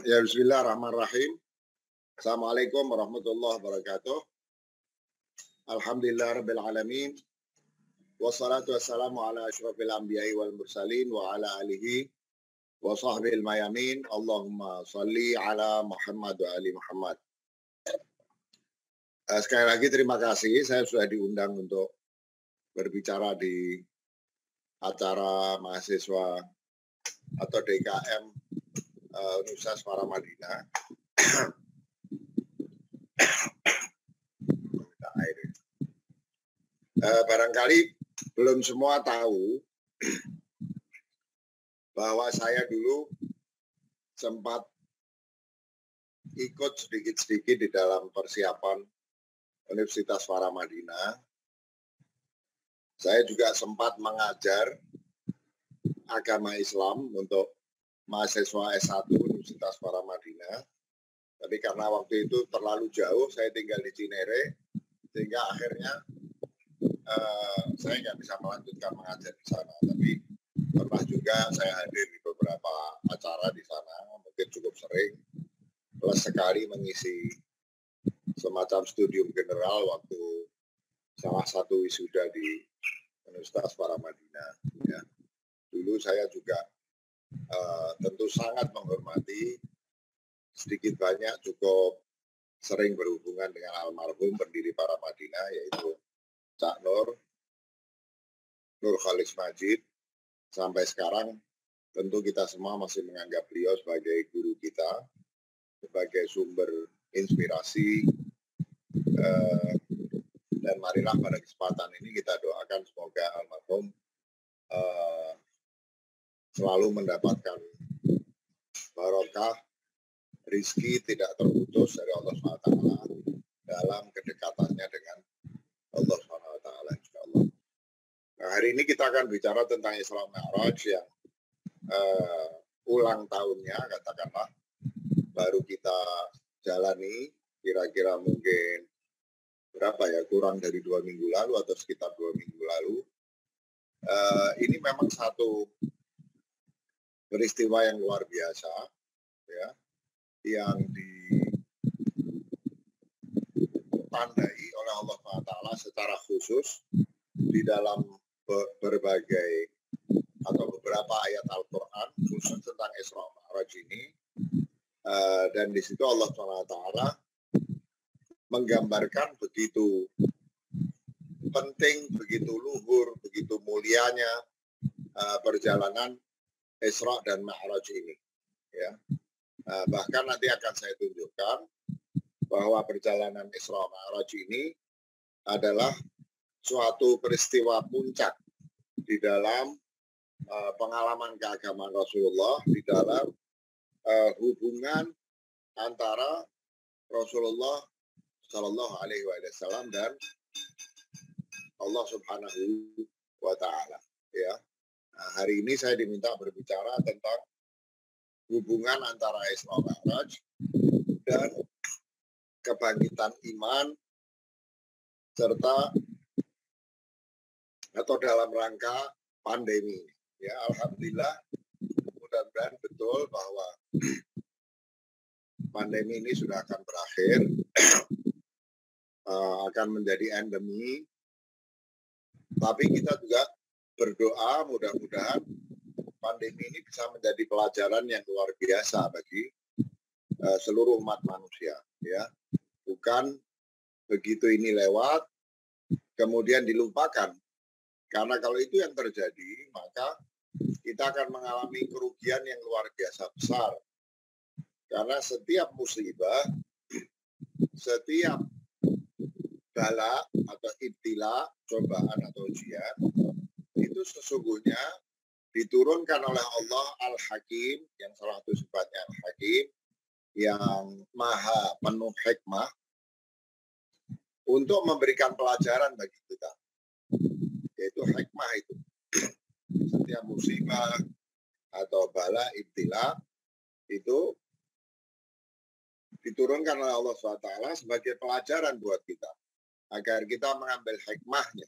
Ya, bismillahirrahmanirrahim. Assalamualaikum warahmatullahi wabarakatuh. Alhamdulillah rabbil alamin. Wassalatu wassalamu ala asyrafil anbiya'i wal mursalin wa ala alihi wa sahbihi mayamin. Allahumma salli ala Muhammad wa ali Muhammad. Sekali lagi terima kasih, saya sudah diundang untuk berbicara di acara mahasiswa atau DKM Universitas Paramadina. Barangkali belum semua tahu bahwa saya dulu sempat ikut sedikit-sedikit di dalam persiapan Universitas Paramadina. Saya juga sempat mengajar agama Islam untuk mahasiswa S1 Universitas Paramadina. Tapi karena waktu itu terlalu jauh, saya tinggal di Cinere, sehingga akhirnya saya nggak bisa melanjutkan mengajar di sana. Tapi pernah juga saya hadir di beberapa acara di sana, mungkin cukup sering, plus sekali mengisi semacam studium general waktu salah satu wisuda di Universitas Paramadina. Ya. Dulu saya juga tentu sangat menghormati, sedikit banyak cukup sering berhubungan dengan almarhum pendiri Paramadina, yaitu Cak Nur Khalis Majid. Sampai sekarang tentu kita semua masih menganggap beliau sebagai guru kita, sebagai sumber inspirasi, dan marilah pada kesempatan ini kita doakan semoga almarhum selalu mendapatkan barokah, rizki tidak terputus dari Allah SWT dalam kedekatannya dengan Allah SWT, insyaallah. Nah, hari ini kita akan bicara tentang Isra Mi'raj yang ulang tahunnya, katakanlah baru kita jalani, kira-kira mungkin berapa ya, kurang dari 2 minggu lalu atau sekitar 2 minggu lalu. Ini memang satu peristiwa yang luar biasa, ya, yang ditandai oleh Allah SWT secara khusus di dalam berbagai atau beberapa ayat Al-Quran khusus tentang Isra Mi'raj ini, dan di situ Allah SWT menggambarkan begitu penting, begitu luhur, begitu mulianya perjalanan Isra dan Mi'raj ini. Ya. Bahkan nanti akan saya tunjukkan bahwa perjalanan Isra Mi'raj ini adalah suatu peristiwa puncak di dalam pengalaman keagamaan Rasulullah, di dalam hubungan antara Rasulullah Shallallahu Alaihi Wasallam dan Allah Subhanahu Wa Taala. Ya, nah, hari ini saya diminta berbicara tentang hubungan antara Isra Mi'raj dan kebangkitan iman serta atau dalam rangka pandemi. Ya, alhamdulillah, mudah-mudahan betul bahwa pandemi ini sudah akan berakhir, akan menjadi endemi. Tapi kita juga berdoa mudah-mudahan pandemi ini bisa menjadi pelajaran yang luar biasa bagi seluruh umat manusia. Ya, bukan begitu ini lewat kemudian dilupakan. Karena kalau itu yang terjadi, maka kita akan mengalami kerugian yang luar biasa besar. Karena setiap musibah, setiap bala atau ibtila, cobaan atau ujian, itu sesungguhnya diturunkan oleh Allah Al-Hakim, yang salah satu sifatnya Al-Hakim, yang maha penuh hikmah, untuk memberikan pelajaran bagi kita. Yaitu hikmah itu. Setiap musibah atau bala, ibtila, itu diturunkan oleh Allah SWT sebagai pelajaran buat kita, agar kita mengambil hikmahnya.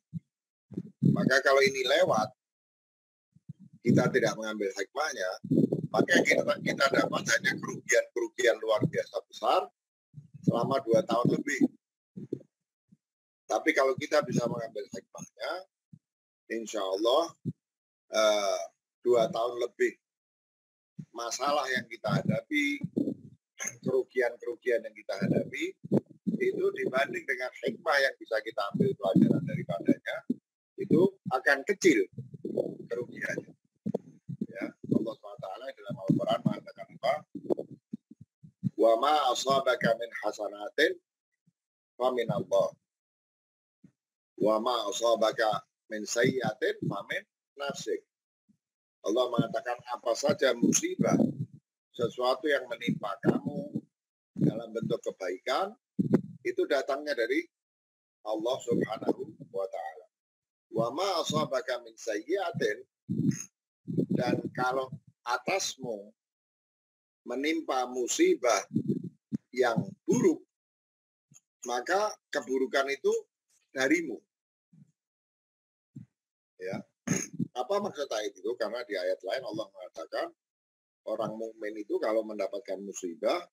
Maka kalau ini lewat, kita tidak mengambil hikmahnya, Maka kita dapat hanya kerugian luar biasa besar selama 2 tahun lebih. Tapi kalau kita bisa mengambil hikmahnya, insya Allah 2 tahun lebih masalah yang kita hadapi, kerugian-kerugian yang kita hadapi, itu dibanding dengan hikmah yang bisa kita ambil pelajaran daripadanya, itu akan kecil kerugiannya. Ya, Allah SWT dalam Al-Quran mengatakan apa? Wa ma asabaka min hasanatin fa min Allah. Wa ma asabaka min sayyiatin fa min nafsik. Allah mengatakan apa saja musibah, sesuatu yang menimpa kamu dalam bentuk kebaikan, itu datangnya dari Allah Subhanahu wa Ta'ala. Wa ma asabaka min sayyiatin, dan kalau atasmu menimpa musibah yang buruk, maka keburukan itu darimu. Ya. Apa maksud ayat itu? Karena di ayat lain Allah mengatakan orang mukmin itu kalau mendapatkan musibah,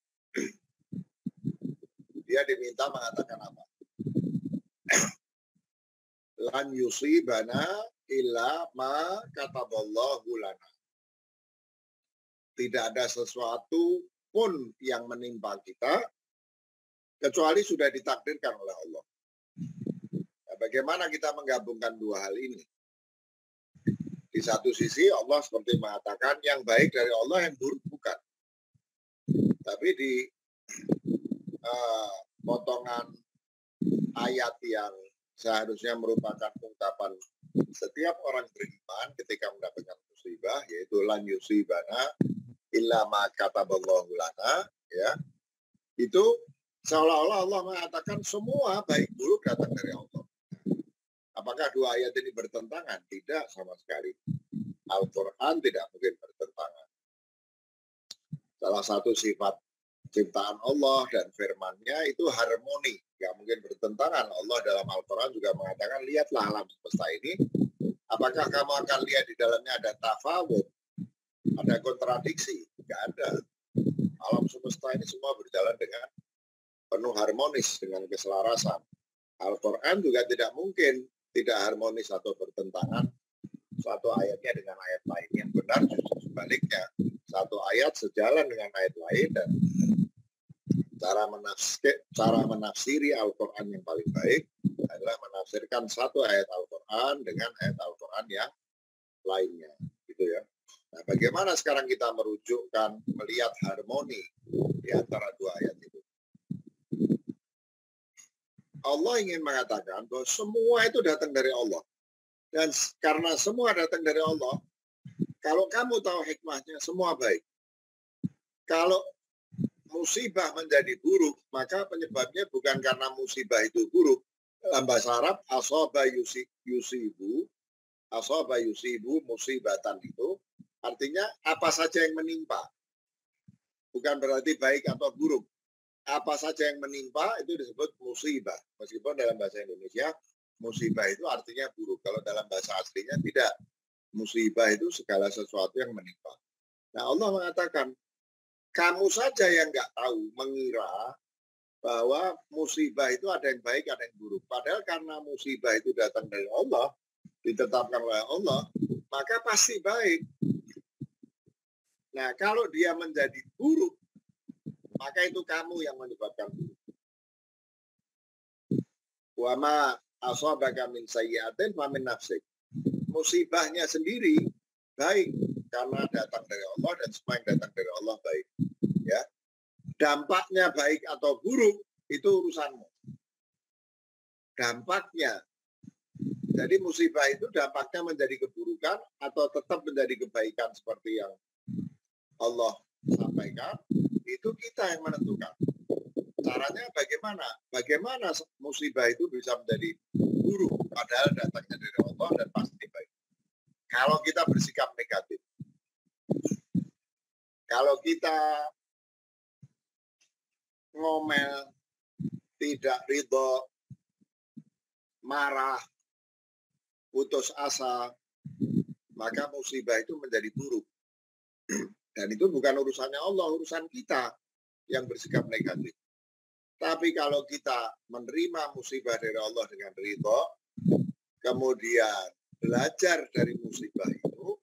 dia diminta mengatakan apa? Lan yusibana illa ma kataballahu lana. Tidak ada sesuatu pun yang menimpa kita kecuali sudah ditakdirkan oleh Allah. Nah, bagaimana kita menggabungkan dua hal ini? Di satu sisi Allah seperti mengatakan yang baik dari Allah, yang buruk bukan. Tapi di potongan ayat yang seharusnya merupakan ungkapan setiap orang beriman ketika mendapatkan musibah, yaitu lan yusibana illa ma kataballahu lana, ya. Itu seolah-olah Allah mengatakan semua baik buruk datang dari Allah. Apakah dua ayat ini bertentangan? Tidak sama sekali. Al-Quran tidak mungkin bertentangan. Salah satu sifat ciptaan Allah dan firman-Nya itu harmoni, nggak mungkin bertentangan. Allah dalam Al-Quran juga mengatakan, lihatlah alam semesta ini, apakah kamu akan lihat di dalamnya ada tafawud, ada kontradiksi? Nggak ada. Alam semesta ini semua berjalan dengan penuh harmonis, dengan keselarasan. Al-Quran juga tidak mungkin tidak harmonis atau bertentangan satu ayatnya dengan ayat lain. Yang benar justru sebaliknya, satu ayat sejalan dengan ayat lain, dan cara menafsiri Al-Quran yang paling baik adalah menafsirkan satu ayat Al-Quran dengan ayat Al-Quran yang lainnya, gitu ya. Nah, bagaimana sekarang kita melihat harmoni di antara dua ayat itu? Allah ingin mengatakan bahwa semua itu datang dari Allah. Dan karena semua datang dari Allah, kalau kamu tahu hikmahnya, semua baik. Kalau musibah menjadi buruk, maka penyebabnya bukan karena musibah itu buruk. Dalam bahasa Arab, asaba yusibu musibatan itu artinya apa saja yang menimpa. Bukan berarti baik atau buruk. Apa saja yang menimpa itu disebut musibah. Meskipun dalam bahasa Indonesia musibah itu artinya buruk. Kalau dalam bahasa aslinya tidak. Musibah itu segala sesuatu yang menimpa. Nah, Allah mengatakan, kamu saja yang nggak tahu, mengira bahwa musibah itu ada yang baik, ada yang buruk. Padahal karena musibah itu datang dari Allah, ditetapkan oleh Allah, maka pasti baik. Nah, kalau dia menjadi buruk, maka itu kamu yang menyebabkan buruk. Wa ma asabaka min sayyi'atin fa min nafsik. Musibahnya sendiri baik karena datang dari Allah, dan semua yang datang dari Allah baik. Ya. Dampaknya baik atau buruk itu urusanmu. Dampaknya. Jadi musibah itu dampaknya menjadi keburukan atau tetap menjadi kebaikan seperti yang Allah sampaikan, itu kita yang menentukan. Caranya bagaimana? Bagaimana musibah itu bisa menjadi buruk padahal datangnya dari Allah dan pasti baik. Kalau kita bersikap negatif, kalau kita ngomel, tidak ridho, marah, putus asa, maka musibah itu menjadi buruk. Dan itu bukan urusannya Allah, urusan kita yang bersikap negatif. Tapi kalau kita menerima musibah dari Allah dengan ridho, kemudian belajar dari musibah itu,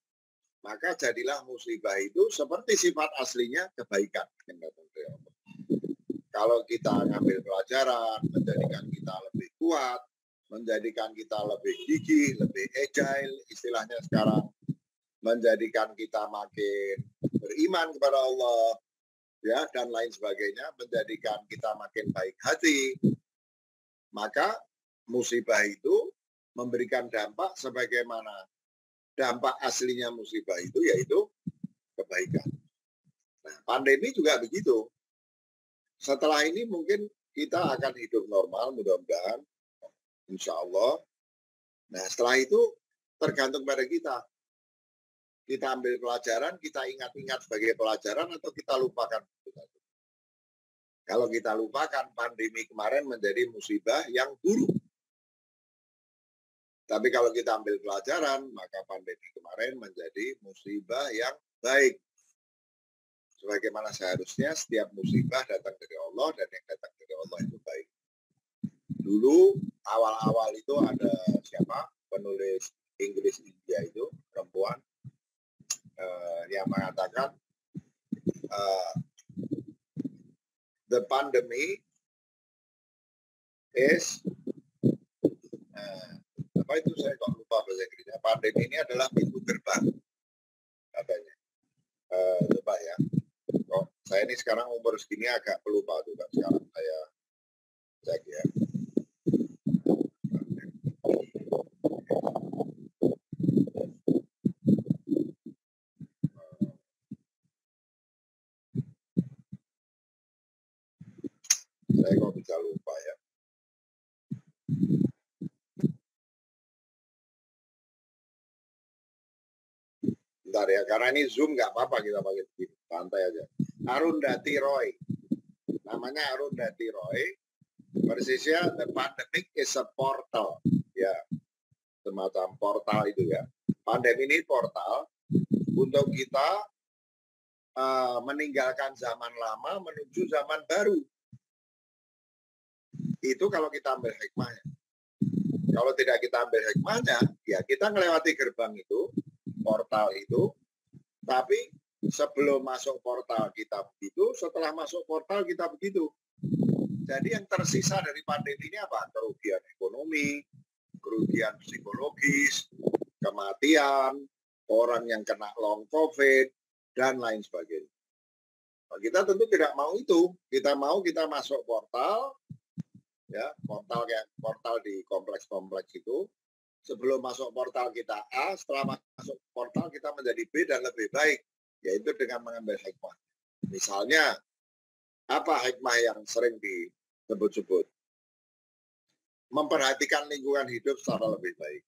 maka jadilah musibah itu seperti sifat aslinya kebaikan yang datang dari Allah. Kalau kita ngambil pelajaran, menjadikan kita lebih kuat, menjadikan kita lebih gigih, lebih agile, istilahnya sekarang, menjadikan kita makin beriman kepada Allah, ya, dan lain sebagainya, menjadikan kita makin baik hati, maka musibah itu memberikan dampak sebagaimana dampak aslinya musibah itu, yaitu kebaikan. Nah, pandemi juga begitu. Setelah ini mungkin kita akan hidup normal, mudah-mudahan, insya Allah. Nah, setelah itu tergantung pada kita. Kita ambil pelajaran, kita ingat-ingat sebagai pelajaran, atau kita lupakan. Kalau kita lupakan, pandemi kemarin menjadi musibah yang buruk. Tapi kalau kita ambil pelajaran, maka pandemi kemarin menjadi musibah yang baik. Sebagaimana seharusnya setiap musibah datang dari Allah, dan yang datang dari Allah itu baik. Dulu awal-awal itu ada siapa penulis Inggris India itu, perempuan, yang mengatakan the pandemic is apa itu, saya kok lupa bahasa Inggrisnya. Pandemi ini adalah pintu gerbang katanya. Coba ya. Kok saya ini sekarang umur segini agak pelupa juga sekarang saya cek ya. Saya kok bisa lupa ya. Bentar ya, karena ini Zoom nggak apa-apa kita pakai begini, santai aja. Arundhati Roy, namanya Arundhati Roy, persisnya the pandemic is a portal, ya, semacam portal itu ya. Pandemi ini portal untuk kita meninggalkan zaman lama menuju zaman baru. Itu kalau kita ambil hikmahnya. Kalau tidak kita ambil hikmahnya, ya kita melewati gerbang itu, portal itu, tapi sebelum masuk portal kita begitu, setelah masuk portal kita begitu. Jadi yang tersisa dari pandemi ini apa? Kerugian ekonomi, kerugian psikologis, kematian, orang yang kena long COVID, dan lain sebagainya. Nah, kita tentu tidak mau itu. Kita mau kita masuk portal, ya, portal di kompleks-kompleks itu. Sebelum masuk portal kita A, setelah masuk portal kita menjadi B dan lebih baik, yaitu dengan mengambil hikmah. Misalnya, apa hikmah yang sering disebut-sebut? Memperhatikan lingkungan hidup secara lebih baik.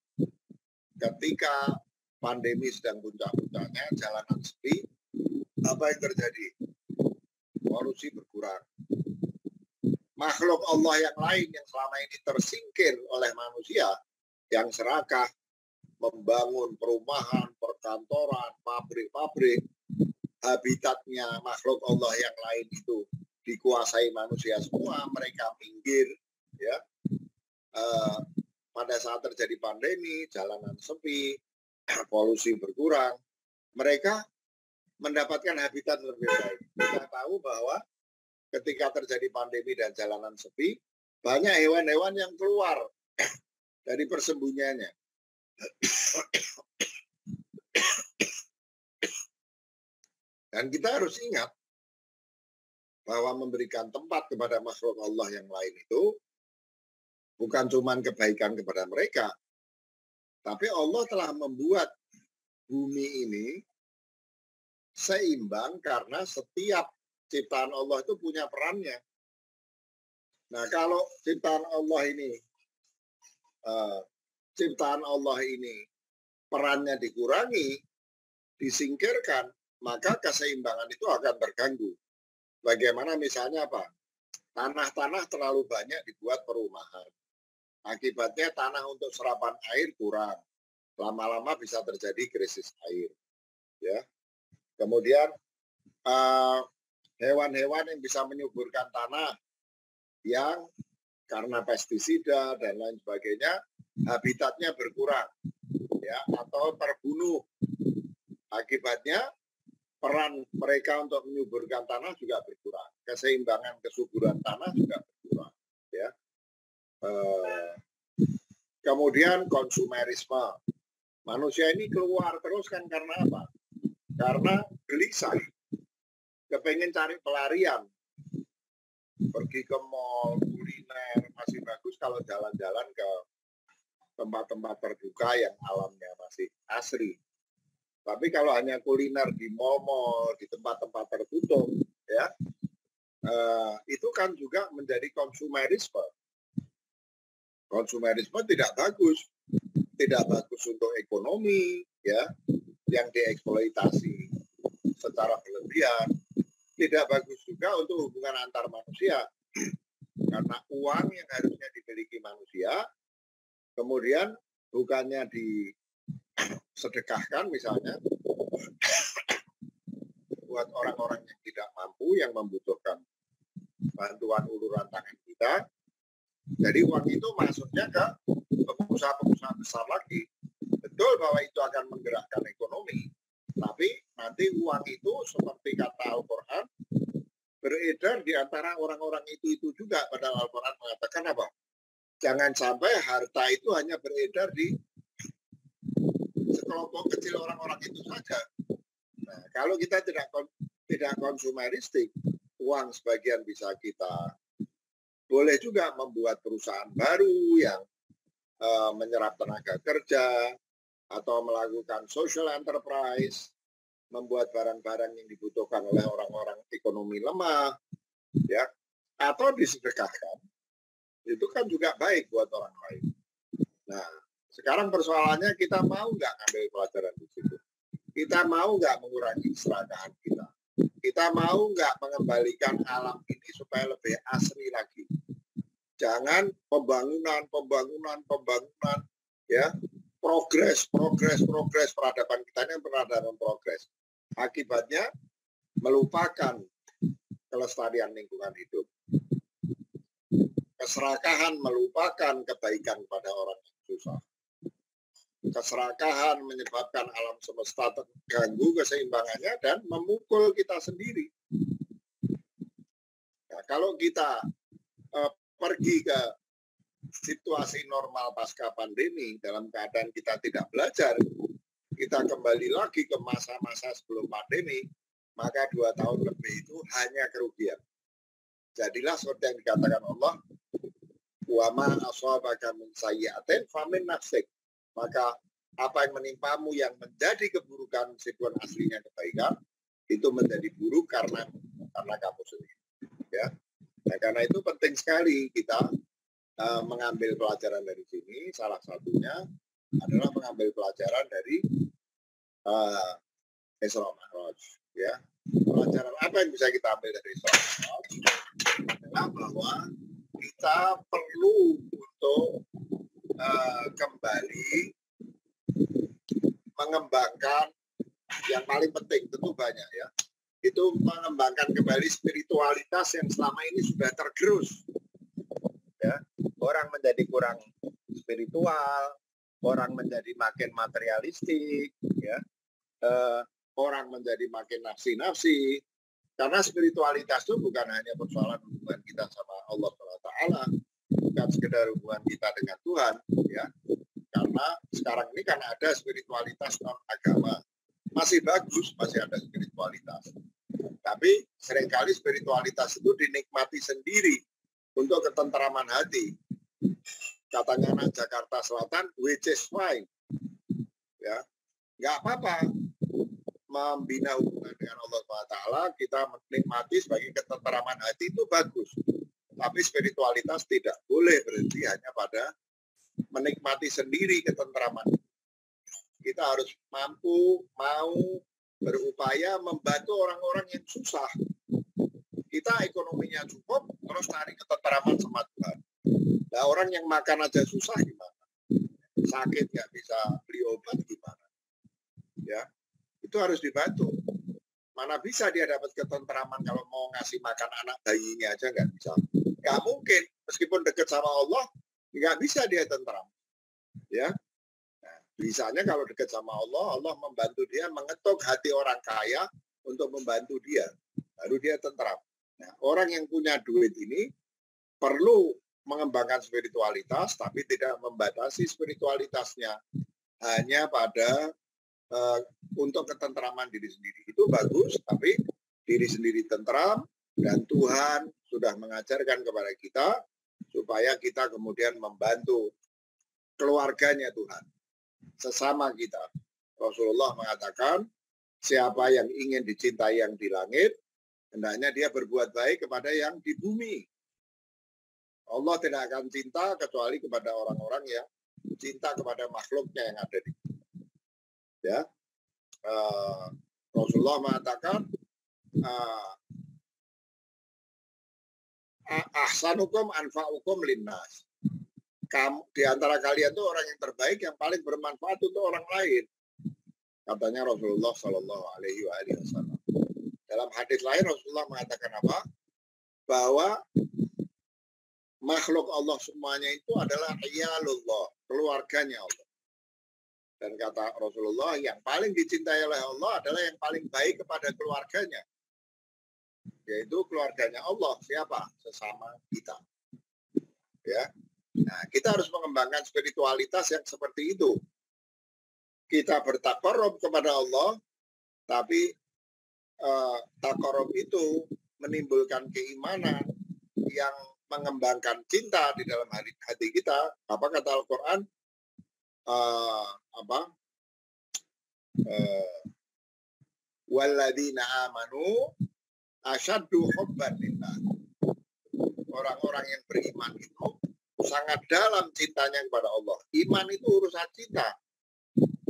Ketika pandemi sedang puncak-puncaknya, jalanan sepi, apa yang terjadi? Polusi berkurang. Makhluk Allah yang lain yang selama ini tersingkir oleh manusia, yang serakah, membangun perumahan, perkantoran, pabrik-pabrik, habitatnya makhluk Allah yang lain itu dikuasai manusia semua, mereka minggir, ya. Pada saat terjadi pandemi, jalanan sepi, polusi berkurang, mereka mendapatkan habitat lebih baik. Kita tahu bahwa ketika terjadi pandemi dan jalanan sepi, banyak hewan-hewan yang keluar dari persembunyiannya. Dan kita harus ingat bahwa memberikan tempat kepada makhluk Allah yang lain itu bukan cuma kebaikan kepada mereka, tapi Allah telah membuat bumi ini seimbang karena setiap ciptaan Allah itu punya perannya. Nah, kalau ciptaan Allah ini perannya dikurangi, disingkirkan, maka keseimbangan itu akan terganggu. Bagaimana misalnya apa? Tanah-tanah terlalu banyak dibuat perumahan. Akibatnya tanah untuk serapan air kurang. Lama-lama bisa terjadi krisis air. Ya. Kemudian hewan-hewan yang bisa menyuburkan tanah yang karena pestisida dan lain sebagainya habitatnya berkurang ya atau terbunuh. Akibatnya peran mereka untuk menyuburkan tanah juga berkurang, keseimbangan kesuburan tanah juga berkurang ya. Kemudian konsumerisme, manusia ini keluar terus kan karena apa? Karena gelisah, kepengen cari pelarian, pergi ke mall, kuliner, masih bagus kalau jalan-jalan ke tempat-tempat terbuka yang alamnya masih asri. Tapi kalau hanya kuliner di mall-mall, di tempat-tempat tertutup, ya, itu kan juga menjadi konsumerisme. Konsumerisme tidak bagus untuk ekonomi, ya, yang dieksploitasi secara berlebihan. Tidak bagus juga untuk hubungan antar manusia, karena uang yang harusnya dimiliki manusia, kemudian bukannya disedekahkan misalnya buat orang-orang yang tidak mampu, yang membutuhkan bantuan uluran tangan kita. Jadi uang itu masuknya ke pengusaha-pengusaha besar lagi. Betul bahwa itu akan menggerakkan ekonomi, tapi nanti uang itu seperti kata Al-Quran beredar di antara orang-orang itu juga. Padahal Al-Quran mengatakan apa? Jangan sampai harta itu hanya beredar di sekelompok kecil orang-orang itu saja. Nah, kalau kita tidak konsumeristik, uang sebagian bisa kita boleh juga membuat perusahaan baru yang menyerap tenaga kerja atau melakukan social enterprise, membuat barang-barang yang dibutuhkan oleh orang-orang ekonomi lemah, ya, atau disedekahkan. Itu kan juga baik buat orang lain. Nah, sekarang persoalannya kita mau nggak ambil pelajaran di situ? Kita mau nggak mengurangi keserakahan kita? Kita mau nggak mengembalikan alam ini supaya lebih asri lagi? Jangan pembangunan, ya, progres. Peradaban kita ini peradaban progres. Akibatnya melupakan kelestarian lingkungan hidup. Keserakahan melupakan kebaikan pada orang yang susah. Keserakahan menyebabkan alam semesta terganggu keseimbangannya dan memukul kita sendiri. Nah, kalau kita pergi ke situasi normal pasca pandemi dalam keadaan kita tidak belajar, kita kembali lagi ke masa-masa sebelum pandemi, maka 2 tahun lebih itu hanya kerugian. Jadilah seperti yang dikatakan Allah, wa ma asabaka min sayyi'atin famin nafsik. Maka apa yang menimpamu yang menjadi keburukan meskipun aslinya kebaikan, itu menjadi buruk karena kamu sendiri. Ya. Nah, karena itu penting sekali kita mengambil pelajaran dari sini. Salah satunya adalah mengambil pelajaran dari Isra Mi'raj. Ya. Pelajaran apa yang bisa kita ambil dari Isra Mi'raj adalah bahwa kita perlu untuk kembali mengembangkan yang paling penting, tentu banyak ya, itu mengembangkan kembali spiritualitas yang selama ini sudah tergerus. Ya, orang menjadi kurang spiritual, orang menjadi makin materialistik, ya, orang menjadi makin nafsi-nafsi. Karena spiritualitas itu bukan hanya persoalan hubungan kita sama Allah SWT, bukan sekedar hubungan kita dengan Tuhan, ya. Karena sekarang ini kan ada spiritualitas non agama, masih bagus, masih ada spiritualitas. Tapi seringkali spiritualitas itu dinikmati sendiri untuk ketentraman hati. Katanya anak Jakarta Selatan, which is fine. Ya, nggak apa-apa membina hubungan dengan Allah SWT, kita menikmati sebagai ketentraman hati itu bagus. Tapi spiritualitas tidak boleh berhenti hanya pada menikmati sendiri ketentraman. Kita harus mampu, mau berupaya membantu orang-orang yang susah. Kita ekonominya cukup, terus cari ketentraman sama Tuhan. Nah, orang yang makan aja susah gimana? Sakit nggak bisa beli obat gimana? Ya, itu harus dibantu. Mana bisa dia dapat ketentraman kalau mau ngasih makan anak bayinya aja nggak bisa. Nggak mungkin, meskipun dekat sama Allah, nggak bisa dia tentram. Ya, nah, bisanya kalau dekat sama Allah, Allah membantu dia mengetuk hati orang kaya untuk membantu dia, baru dia tentram. Nah, orang yang punya duit ini perlu mengembangkan spiritualitas, tapi tidak membatasi spiritualitasnya hanya pada untuk ketentraman diri sendiri. Itu bagus, tapi diri sendiri tentram dan Tuhan sudah mengajarkan kepada kita supaya kita kemudian membantu keluarganya Tuhan, sesama kita. Rasulullah mengatakan, siapa yang ingin dicintai yang di langit, hendaknya dia berbuat baik kepada yang di bumi. Allah tidak akan cinta kecuali kepada orang-orang yang cinta kepada makhluknya yang ada di bumi. Ya, Rasulullah mengatakan, ahsanukum anfa'ukum linnas. Kamu di antara kalian itu orang yang terbaik, yang paling bermanfaat untuk orang lain. Katanya Rasulullah Shallallahu Alaihi Wasallam. Dalam hadis lain Rasulullah mengatakan apa? Bahwa makhluk Allah semuanya itu adalah iyalullah, keluarganya Allah. Dan kata Rasulullah, yang paling dicintai oleh Allah adalah yang paling baik kepada keluarganya. Yaitu keluarganya Allah. Siapa? Sesama kita. Ya. Nah, kita harus mengembangkan spiritualitas yang seperti itu. Kita bertakarub kepada Allah, tapi takarub itu menimbulkan keimanan yang mengembangkan cinta di dalam hati kita. Apa kata Al-Quran? Walladzina amanu asyaddu hubban lillah. Orang-orang yang beriman itu sangat dalam cintanya kepada Allah. Iman itu urusan cinta.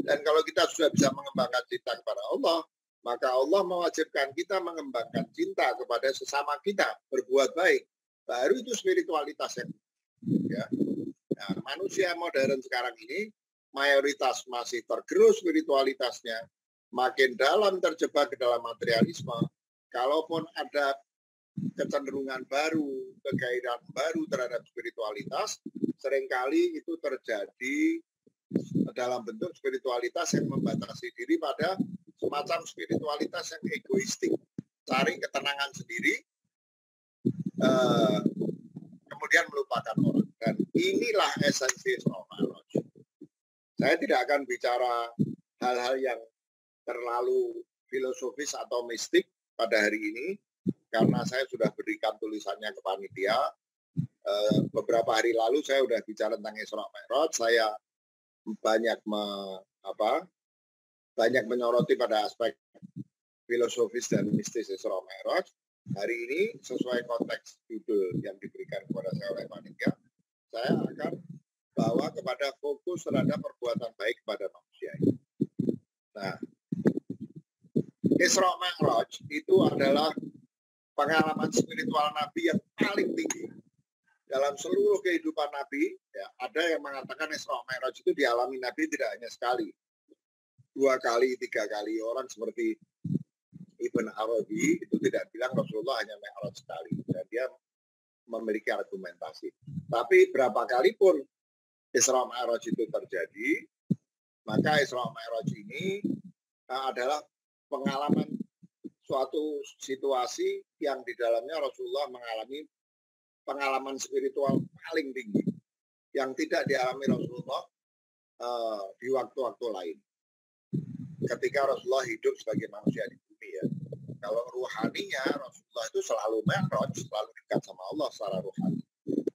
Dan kalau kita sudah bisa mengembangkan cinta kepada Allah, maka Allah mewajibkan kita mengembangkan cinta kepada sesama kita, berbuat baik. Baru itu spiritualitas yang ya. Nah, manusia modern sekarang ini mayoritas masih tergerus spiritualitasnya, makin dalam terjebak ke dalam materialisme. Kalaupun ada kecenderungan baru, kegairahan baru terhadap spiritualitas, seringkali itu terjadi dalam bentuk spiritualitas yang membatasi diri pada semacam spiritualitas yang egoistik, cari ketenangan sendiri, kemudian melupakan orang. Dan inilah esensi Isra Mi'raj. Saya tidak akan bicara hal-hal yang terlalu filosofis atau mistik pada hari ini, karena saya sudah berikan tulisannya ke panitia. Beberapa hari lalu saya sudah bicara tentang Isra Mi'raj. Saya banyak menyoroti pada aspek filosofis dan mistis Isra Mi'raj. Hari ini sesuai konteks judul yang diberikan kepada saya oleh panitia, saya akan bawa kepada fokus terhadap perbuatan baik kepada manusia. Nah, Isra Mi'raj itu adalah pengalaman spiritual Nabi yang paling tinggi dalam seluruh kehidupan Nabi. Ya, ada yang mengatakan Isra Mi'raj itu dialami Nabi tidak hanya sekali, 2 kali, 3 kali. Orang seperti Ibn Arabi itu tidak bilang Rasulullah hanya Mi'raj sekali, dan dia memiliki argumentasi. Tapi berapa kali pun Isra Mi'raj itu terjadi, maka Isra Mi'raj ini adalah pengalaman suatu situasi yang di dalamnya Rasulullah mengalami pengalaman spiritual paling tinggi yang tidak dialami Rasulullah di waktu-waktu lain. Ketika Rasulullah hidup sebagai manusia di bumi, ya. Kalau ruhaninya Rasulullah itu selalu mi'raj, selalu dekat sama Allah secara ruhani.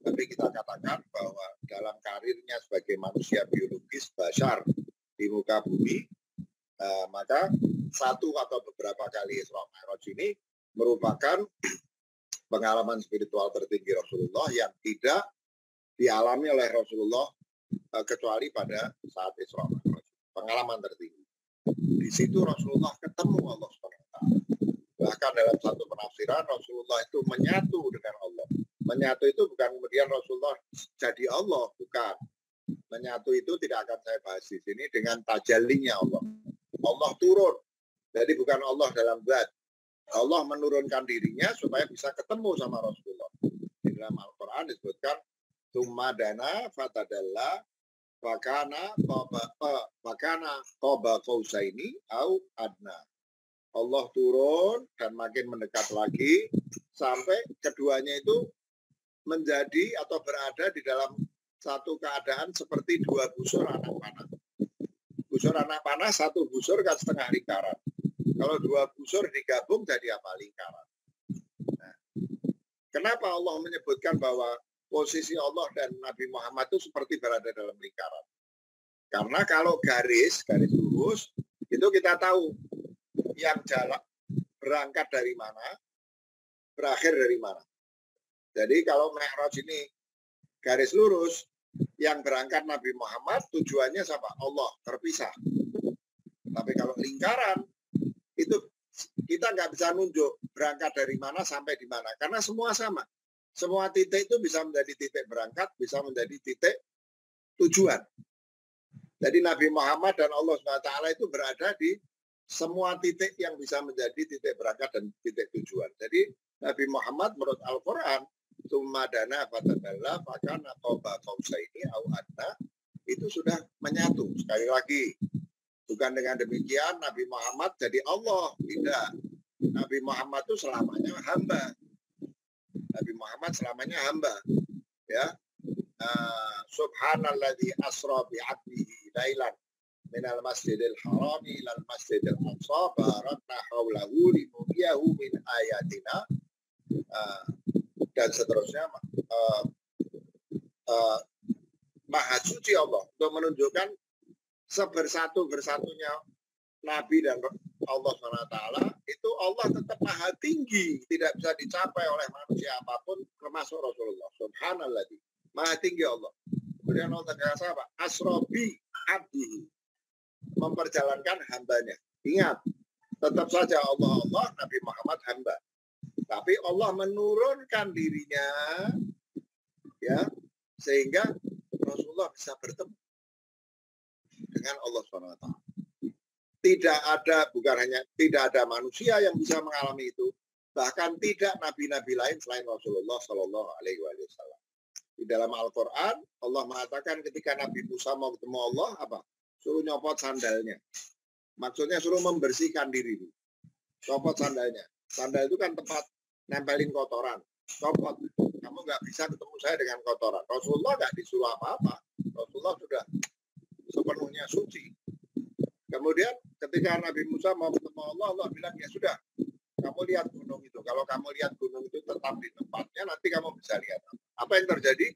Tapi kita katakan bahwa dalam karirnya sebagai manusia biologis bashar di muka bumi, maka satu atau beberapa kali Isra Mi'raj ini merupakan pengalaman spiritual tertinggi Rasulullah yang tidak dialami oleh Rasulullah kecuali pada saat Isra Mi'raj. Pengalaman tertinggi. Di situ Rasulullah ketemu Allah SWT. Bahkan dalam satu penafsiran Rasulullah itu menyatu dengan Allah. Menyatu itu bukan kemudian Rasulullah jadi Allah, bukan. Menyatu itu tidak akan saya bahas di sini dengan tajallinya Allah. Allah turun. Jadi bukan Allah dalam zat, Allah menurunkan dirinya supaya bisa ketemu sama Rasulullah. Di dalam Al-Quran disebutkan Tsumma dana fatadalla Fakana Qoba Qausaini au adna. Allah turun dan makin mendekat lagi sampai keduanya itu menjadi atau berada di dalam satu keadaan seperti dua busur anak panah. Busur anak panah, satu busur kan setengah lingkaran. Kalau dua busur digabung jadi apa? Lingkaran. Nah, kenapa Allah menyebutkan bahwa posisi Allah dan Nabi Muhammad itu seperti berada dalam lingkaran? Karena kalau garis lurus, itu kita tahu yang jalan berangkat dari mana, berakhir dari mana. Jadi kalau Mi'raj ini garis lurus, yang berangkat Nabi Muhammad tujuannya siapa? Allah, terpisah. Tapi kalau lingkaran, itu kita nggak bisa nunjuk berangkat dari mana sampai di mana. Karena semua sama. Semua titik itu bisa menjadi titik berangkat, bisa menjadi titik tujuan. Jadi Nabi Muhammad dan Allah SWT itu berada di semua titik yang bisa menjadi titik berangkat dan titik tujuan. Jadi Nabi Muhammad menurut Al-Quran, Tsumma dana fatadalla fakana qoba qausaini au adna, itu sudah menyatu. Sekali lagi, bukan dengan demikian Nabi Muhammad jadi Allah. Tidak. Nabi Muhammad itu selamanya hamba. Nabi Muhammad selamanya hamba. Ya. Subhanalladzi asra bi'abdihi lailan minal masjidil harami ilal masjidil aqsa barakna haulahu linuriyahu min ayatina, dan seterusnya. Maha suci Allah untuk menunjukkan sebersatu-bersatunya Nabi dan Allah SWT, itu Allah tetap maha tinggi, tidak bisa dicapai oleh manusia apapun termasuk Rasulullah. Subhanalladzi, maha tinggi Allah. Kemudian Allah tegaskan apa? Asrobi abdihi, memperjalankan hambanya. Ingat, tetap saja Allah, Nabi Muhammad hamba. Tapi Allah menurunkan dirinya, ya, sehingga Rasulullah bisa bertemu dengan Allah SWT. Tidak ada, bukan hanya tidak ada manusia yang bisa mengalami itu, bahkan tidak nabi-nabi lain selain Rasulullah Shallallahu Alaihi Wasallam. Di dalam Al-Quran, Allah mengatakan ketika Nabi Musa mau ketemu Allah, apa? Suruh nyopot sandalnya. Maksudnya suruh membersihkan diri. Copot sandalnya. Sandal itu kan tempat nempelin kotoran. Copot. Kamu nggak bisa ketemu saya dengan kotoran. Rasulullah nggak disuruh apa-apa. Rasulullah sudah sepenuhnya suci. Kemudian ketika Nabi Musa mau ketemu Allah, Allah bilang, ya sudah, kamu lihat gunung itu. Kalau kamu lihat gunung itu tetap di tempatnya, nanti kamu bisa lihat. Apa yang terjadi?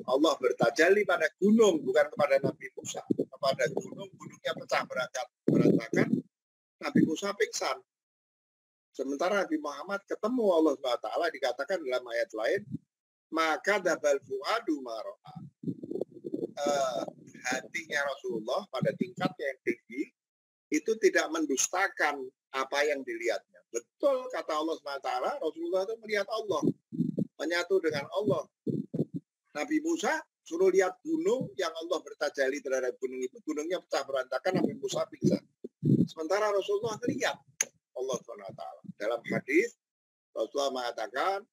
Allah bertajalli pada gunung, bukan kepada Nabi Musa. Kepada gunung, gunungnya pecah berantakan, Nabi Musa pingsan. Sementara Nabi Muhammad ketemu Allah SWT, dikatakan dalam ayat lain, maka dabal fuadu maro'a. Hatinya Rasulullah pada tingkat yang tinggi itu tidak mendustakan apa yang dilihatnya. Betul kata Allah SWT, Rasulullah itu melihat Allah, menyatu dengan Allah. Nabi Musa suruh lihat gunung yang Allah bertajalli terhadap gunung itu, gunungnya pecah berantakan, Nabi Musa pingsan. Sementara Rasulullah melihat Allah SWT. Dalam hadis Rasulullah mengatakan,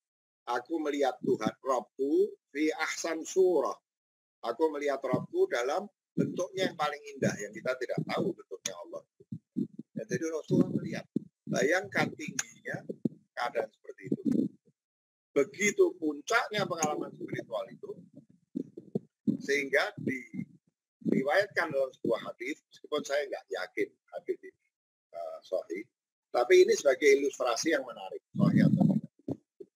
aku melihat Tuhan Rabbku fi ahsan surah. Aku melihat Rabbku dalam bentuknya yang paling indah, yang kita tidak tahu bentuknya Allah. Dan jadi Rasulullah melihat. Bayangkan tingginya keadaan seperti itu. Begitu puncaknya pengalaman spiritual itu, sehingga diriwayatkan dalam sebuah hadis, meskipun saya nggak yakin hadis ini sahih, tapi ini sebagai ilustrasi yang menarik, sahih atau tidak.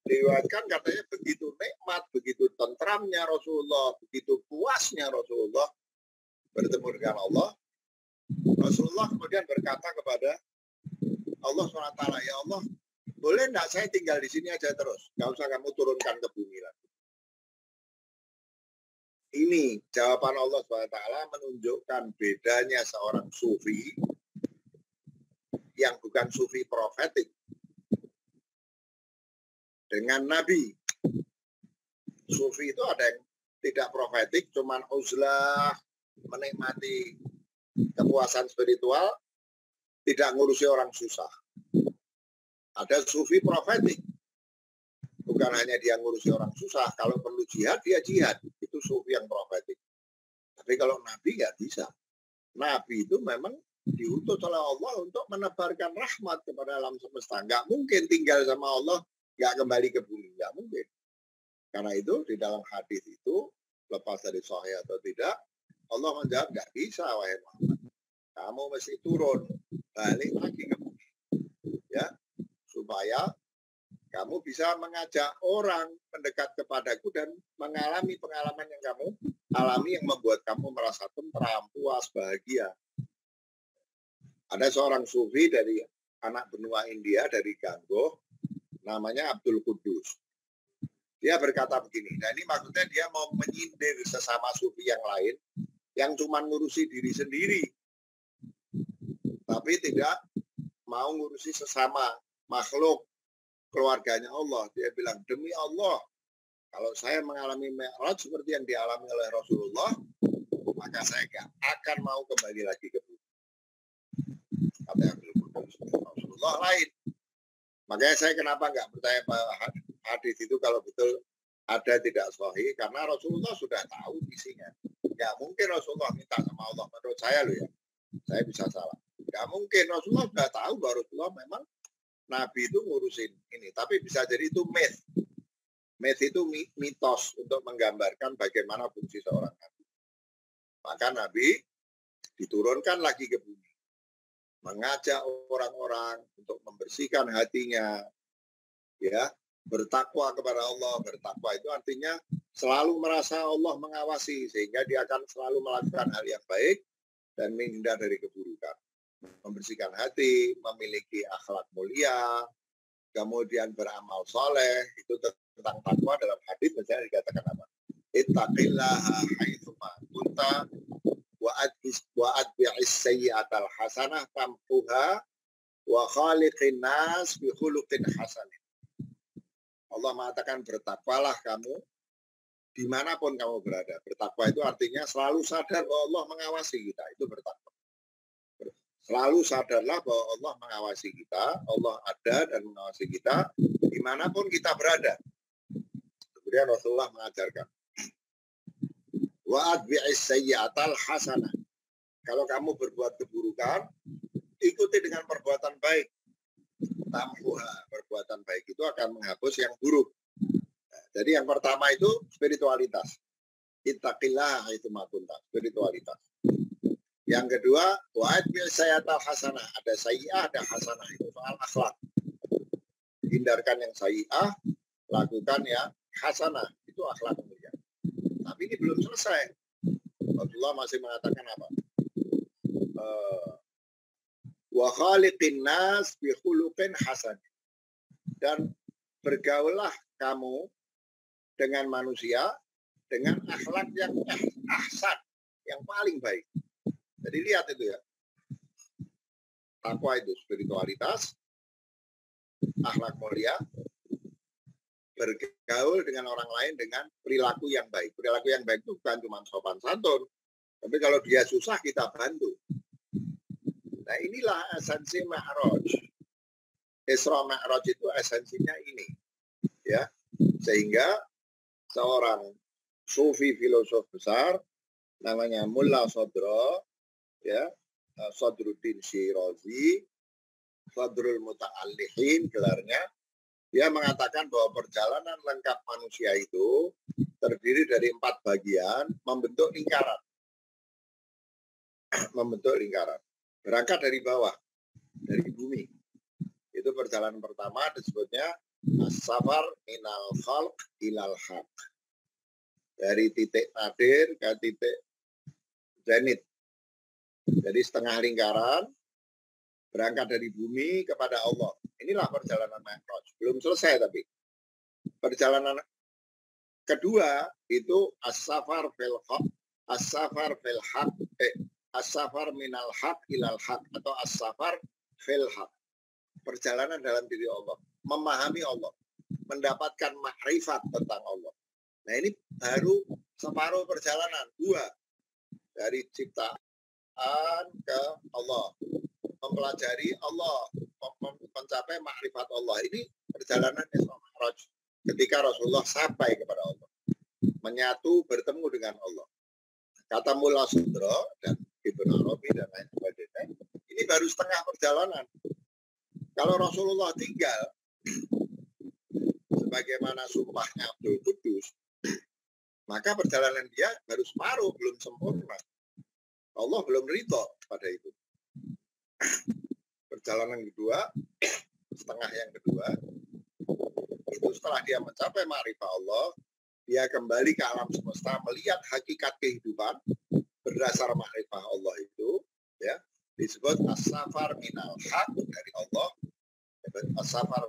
Diriwayatkan katanya begitu nikmat, begitu tentramnya Rasulullah, begitu puasnya Rasulullah bertemu dengan Allah. Rasulullah kemudian berkata kepada Allah SWT, ya Allah, boleh enggak saya tinggal di sini aja terus? Nggak usah kamu turunkan ke bumi lagi. Ini jawaban Allah SWT menunjukkan bedanya seorang sufi yang bukan sufi profetik dengan Nabi. Sufi itu ada yang tidak profetik, cuman uzlah, menikmati kepuasan spiritual, tidak ngurusi orang susah. Ada sufi profetik. Bukan hanya dia ngurusi orang susah, kalau perlu jihad, dia jihad. Itu sufi yang profetik. Tapi kalau Nabi nggak bisa. Nabi itu memang diutus oleh Allah untuk menebarkan rahmat kepada alam semesta. Nggak mungkin tinggal sama Allah, nggak kembali ke bumi. Nggak mungkin. Karena itu di dalam hadis itu, lepas dari sahih atau tidak, Allah menjawab, nggak bisa, wahai Muhammad. Kamu mesti turun, balik lagi ke bumi. Ya, supaya kamu bisa mengajak orang mendekat kepadaku dan mengalami pengalaman yang kamu alami yang membuat kamu merasa tentram, puas, bahagia. Ada seorang sufi dari anak benua India, dari Gangoh, namanya Abdul Qudus. Dia berkata begini, nah ini maksudnya dia mau menyindir sesama sufi yang lain yang cuma ngurusi diri sendiri, tapi tidak mau ngurusi sesama makhluk, keluarganya Allah. Dia bilang, demi Allah, kalau saya mengalami Mi'raj seperti yang dialami oleh Rasulullah, maka saya gak akan mau kembali lagi ke bumi. Kata Rasulullah lain. Makanya saya kenapa nggak percaya hadis itu kalau betul ada tidak sahih, karena Rasulullah sudah tahu isinya. Nggak mungkin Rasulullah minta sama Allah, menurut saya loh ya, saya bisa salah. Nggak mungkin, Rasulullah sudah tahu bahwa Rasulullah memang Nabi itu ngurusin ini, tapi bisa jadi itu myth. Myth itu mitos untuk menggambarkan bagaimana fungsi seorang Nabi. Maka Nabi diturunkan lagi ke bumi, mengajak orang-orang untuk membersihkan hatinya, ya, bertakwa kepada Allah. Bertakwa itu artinya selalu merasa Allah mengawasi, sehingga dia akan selalu melakukan hal yang baik dan menghindar dari keburukan. Membersihkan hati, memiliki akhlak mulia, kemudian beramal soleh. Itu tentang takwa. Dalam hadis misalnya dikatakan apa? Ittaqillaha haitsuma kunta wa atbi'is sayyi'atal hasanah tamhuha wa khaliqin nas bi khuluqin hasanin. Allah mengatakan bertakwalah kamu dimanapun kamu berada. Bertakwa itu artinya selalu sadar bahwa Allah mengawasi kita. Itu bertakwa. Selalu sadarlah bahwa Allah mengawasi kita, Allah ada dan mengawasi kita dimanapun kita berada. Kemudian Rasulullah mengajarkan, wa atbi'is sayyi'atal hasanah. Kalau kamu berbuat keburukan, ikuti dengan perbuatan baik. Tamhuha, perbuatan baik itu akan menghapus yang buruk. Nah, jadi yang pertama itu spiritualitas. Ittaqillah haitsuma kunta, spiritualitas. Yang kedua, wa'ad bil sayyatal hasanah. Ada sayyi'ah, ada hasanah. Itu soal akhlak. Hindarkan yang sayyi'ah, lakukan yang hasanah. Itu akhlak mulia. Tapi ini belum selesai. Rasulullah masih mengatakan apa? Wa khaliqin nas bi khuluqin hasan. Dan bergaullah kamu dengan manusia dengan akhlak yang ahsan, yang paling baik. Jadi lihat itu ya. Takwa itu spiritualitas, akhlak mulia, bergaul dengan orang lain dengan perilaku yang baik. Perilaku yang baik itu bukan cuma sopan santun, tapi kalau dia susah kita bantu. Nah inilah esensi Mi'raj. Isra Mi'raj itu esensinya ini, ya. Sehingga seorang sufi filosof besar namanya Mullah Sadra, ya, Sadruddin Syirazi, Sadrul Muta'allihin gelarnya, dia mengatakan bahwa perjalanan lengkap manusia itu terdiri dari 4 bagian membentuk lingkaran. Membentuk lingkaran. Berangkat dari bawah, dari bumi. Itu perjalanan pertama disebutnya as-safar minal khalq ilal haq. Dari titik nadir ke titik zenit. Jadi setengah lingkaran berangkat dari bumi kepada Allah. Inilah perjalanan Mi'raj. Belum selesai tapi. Perjalanan kedua itu as-safar fil haq, as-safar fil haq, as-safar minal haq ilal haq atau as-safar fil haq. Perjalanan dalam diri Allah, memahami Allah, mendapatkan makrifat tentang Allah. Nah ini baru separuh perjalanan, 2 dari ciptaan ke Allah, mempelajari Allah, mencapai makrifat Allah. Ini perjalanan Isra Mi'raj ketika Rasulullah sampai kepada Allah, menyatu bertemu dengan Allah. Kata Mullah Sudro dan Ibn Arabi dan lain sebagainya, ini baru setengah perjalanan. Kalau Rasulullah tinggal sebagaimana sumpahnya Abdul Qudus, maka perjalanan dia baru separuh, belum sempurna. Allah belum ridho pada itu. Perjalanan kedua, setengah yang kedua, itu setelah dia mencapai ma'rifah Allah, dia kembali ke alam semesta, melihat hakikat kehidupan berdasar ma'rifah Allah itu, ya, disebut as-safar minal haq dari Allah, as-safar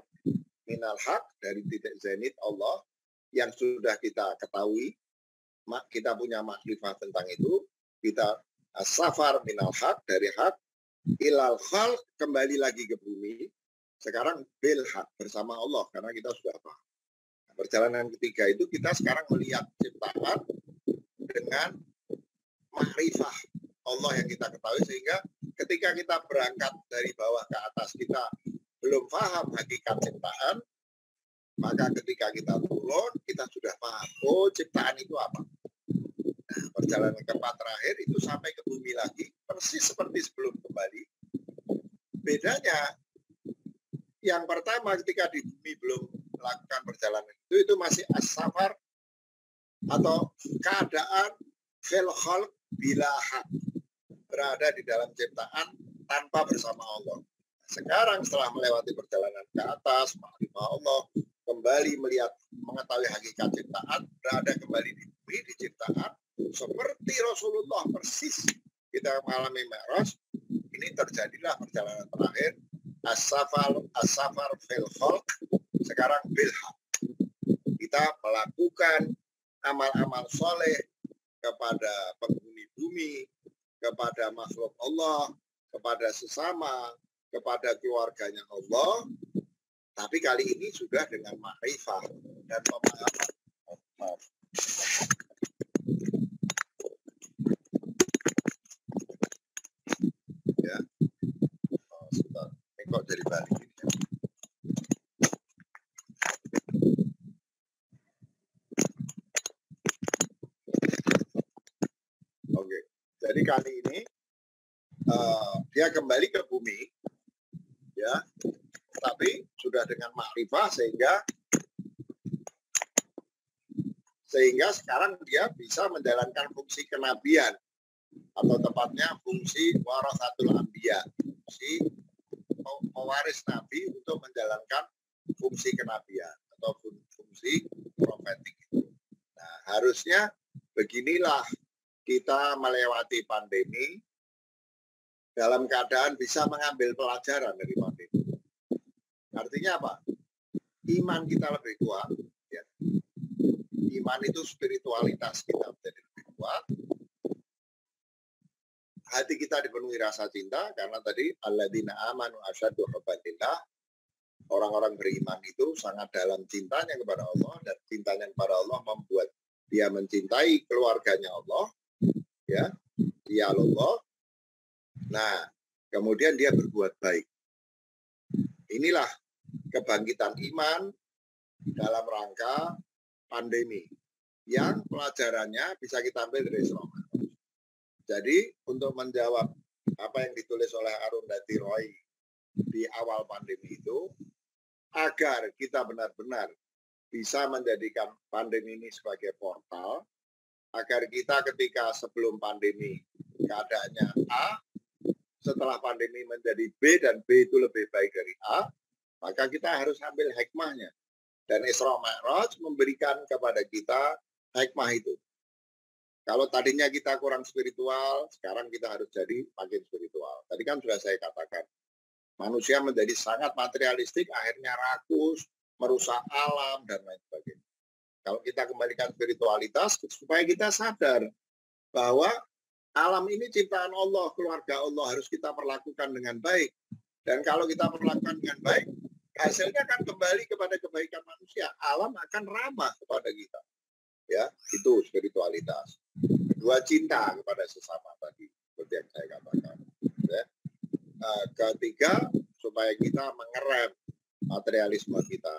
minal haq dari titik zenit Allah yang sudah kita ketahui, kita punya ma'rifah tentang itu, kita as-safar minal haq dari haq ilal khalq, kembali lagi ke bumi, sekarang bil haq bersama Allah karena kita sudah paham. Nah, perjalanan ketiga itu kita sekarang melihat ciptaan dengan ma'rifah Allah yang kita ketahui, sehingga ketika kita berangkat dari bawah ke atas kita belum paham hakikat ciptaan, maka ketika kita turun kita sudah paham, oh ciptaan itu apa. Nah, perjalanan keempat terakhir itu sampai ke bumi lagi, persis seperti sebelum kembali. Bedanya, yang pertama ketika di bumi belum melakukan perjalanan itu masih as-safar atau keadaan fil khalq bila haq, berada di dalam ciptaan tanpa bersama Allah. Sekarang setelah melewati perjalanan ke atas, ma'rifah Allah, kembali melihat, mengetahui hakikat ciptaan, berada kembali di bumi, di ciptaan, seperti Rasulullah persis kita mengalami Mi'raj. Ini terjadilah perjalanan terakhir, as-safar fil khalq, sekarang bil haq. Kita melakukan amal-amal soleh kepada penghuni bumi, kepada makhluk Allah, kepada sesama, kepada keluarganya Allah, tapi kali ini sudah dengan ma'rifah dan pemahaman. Ya, sebentar. Ini kok dari Bali ini ya. Oke, jadi kali ini dia kembali ke bumi, ya, tapi sudah dengan makrifah sehingga sekarang dia bisa menjalankan fungsi kenabian, atau tepatnya fungsi warasatul anbiya, fungsi mewaris nabi untuk menjalankan fungsi kenabian atau fungsi profetik. Nah, harusnya beginilah kita melewati pandemi dalam keadaan bisa mengambil pelajaran dari pandemi. Artinya apa? Iman kita lebih kuat. Ya. Iman itu spiritualitas kita menjadi lebih kuat. Hati kita dipenuhi rasa cinta karena tadi alladzina amanu asyaddu hubban lillah. Orang-orang beriman itu sangat dalam cintanya kepada Allah, dan cintanya kepada Allah membuat dia mencintai keluarganya Allah, ya, dia Allah. Nah, kemudian dia berbuat baik. Inilah kebangkitan iman dalam rangka pandemi yang pelajarannya bisa kita ambil dari Isra Mi'raj. Jadi untuk menjawab apa yang ditulis oleh Arundhati Roy di awal pandemi itu, agar kita benar-benar bisa menjadikan pandemi ini sebagai portal, agar kita ketika sebelum pandemi keadaannya A, setelah pandemi menjadi B dan B itu lebih baik dari A, maka kita harus ambil hikmahnya. Dan Isra Mi'raj memberikan kepada kita hikmah itu. Kalau tadinya kita kurang spiritual, sekarang kita harus jadi makin spiritual. Tadi kan sudah saya katakan, manusia menjadi sangat materialistik, akhirnya rakus, merusak alam, dan lain sebagainya. Kalau kita kembalikan spiritualitas, supaya kita sadar bahwa alam ini ciptaan Allah, keluarga Allah, harus kita perlakukan dengan baik. Dan kalau kita perlakukan dengan baik, hasilnya akan kembali kepada kebaikan manusia. Alam akan ramah kepada kita. Ya, itu spiritualitas. Kedua, cinta kepada sesama tadi, seperti yang saya katakan. Ya. Ketiga, supaya kita mengerem materialisme kita,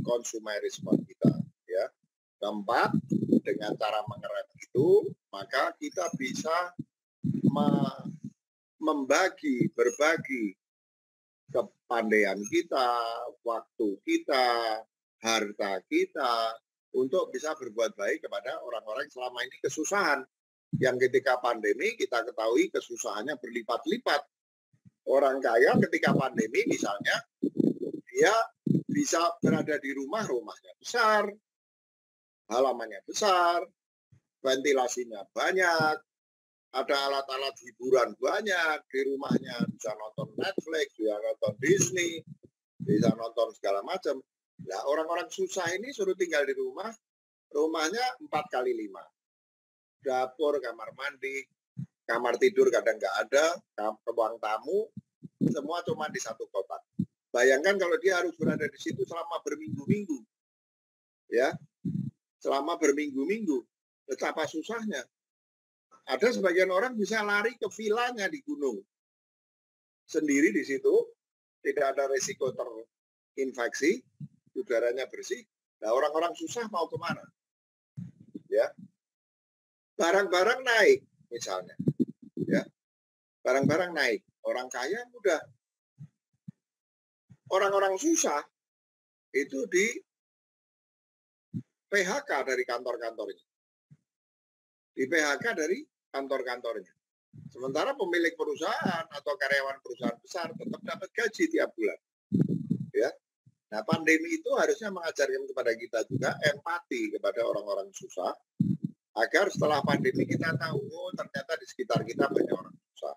konsumerisme kita, ya. Keempat, dengan cara mengerem itu, maka kita bisa berbagi kepandaian kita, waktu kita, harta kita, untuk bisa berbuat baik kepada orang-orang yang selama ini kesusahan. Yang ketika pandemi kita ketahui kesusahannya berlipat-lipat. Orang kaya ketika pandemi misalnya, dia bisa berada di rumah, rumahnya besar, halamannya besar, ventilasinya banyak, ada alat-alat hiburan banyak di rumahnya, bisa nonton Netflix, bisa nonton Disney, bisa nonton segala macam. Nah, orang-orang susah ini suruh tinggal di rumah, rumahnya 4x5. Dapur, kamar mandi, kamar tidur kadang nggak ada, ruang tamu, semua cuma di satu kotak. Bayangkan kalau dia harus berada di situ selama berminggu-minggu. Ya, selama berminggu-minggu. Betapa susahnya. Ada sebagian orang bisa lari ke vilanya di gunung. Sendiri di situ, tidak ada resiko terinfeksi, udaranya bersih. Nah, orang-orang susah mau kemana? Ya, barang-barang naik misalnya. Ya, barang-barang naik. Orang kaya mudah. Orang-orang susah itu di PHK dari kantor-kantornya. Di PHK dari kantor-kantornya. Sementara pemilik perusahaan atau karyawan perusahaan besar tetap dapat gaji tiap bulan. Ya. Nah, pandemi itu harusnya mengajarkan kepada kita juga empati kepada orang-orang susah, agar setelah pandemi kita tahu, oh ternyata di sekitar kita banyak orang susah.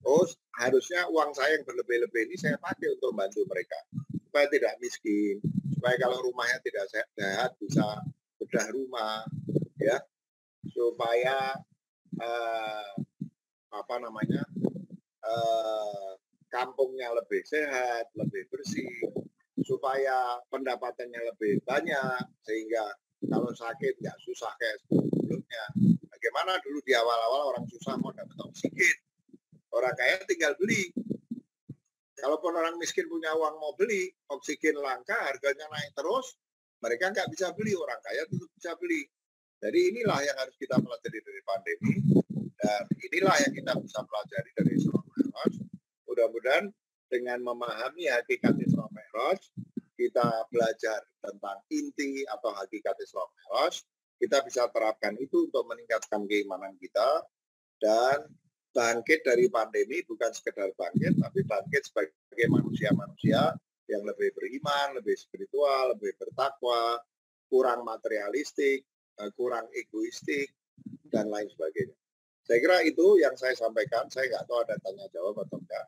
Oh, harusnya uang saya yang berlebih-lebih ini saya pakai untuk membantu mereka supaya tidak miskin, supaya kalau rumahnya tidak sehat bisa bedah rumah, ya, supaya kampungnya lebih sehat, lebih bersih, supaya pendapatannya lebih banyak, sehingga kalau sakit nggak susah kayak sebelumnya. Bagaimana dulu di awal-awal orang susah mau dapat oksigen, orang kaya tinggal beli. Kalaupun orang miskin punya uang mau beli, oksigen langka, harganya naik terus, mereka nggak bisa beli, orang kaya tetap bisa beli. Jadi inilah yang harus kita pelajari dari pandemi, dan inilah yang kita bisa pelajari dari Isra Mi'raj. Mudah-mudahan dengan memahami hakikat Isra Mi'raj, kita belajar tentang inti atau hakikat Isra Mi'raj, kita bisa terapkan itu untuk meningkatkan keimanan kita, dan bangkit dari pandemi bukan sekedar bangkit, tapi bangkit sebagai manusia-manusia yang lebih beriman, lebih spiritual, lebih bertakwa, kurang materialistik, kurang egoistik, dan lain sebagainya. Saya kira itu yang saya sampaikan. Saya nggak tahu ada tanya jawab atau enggak.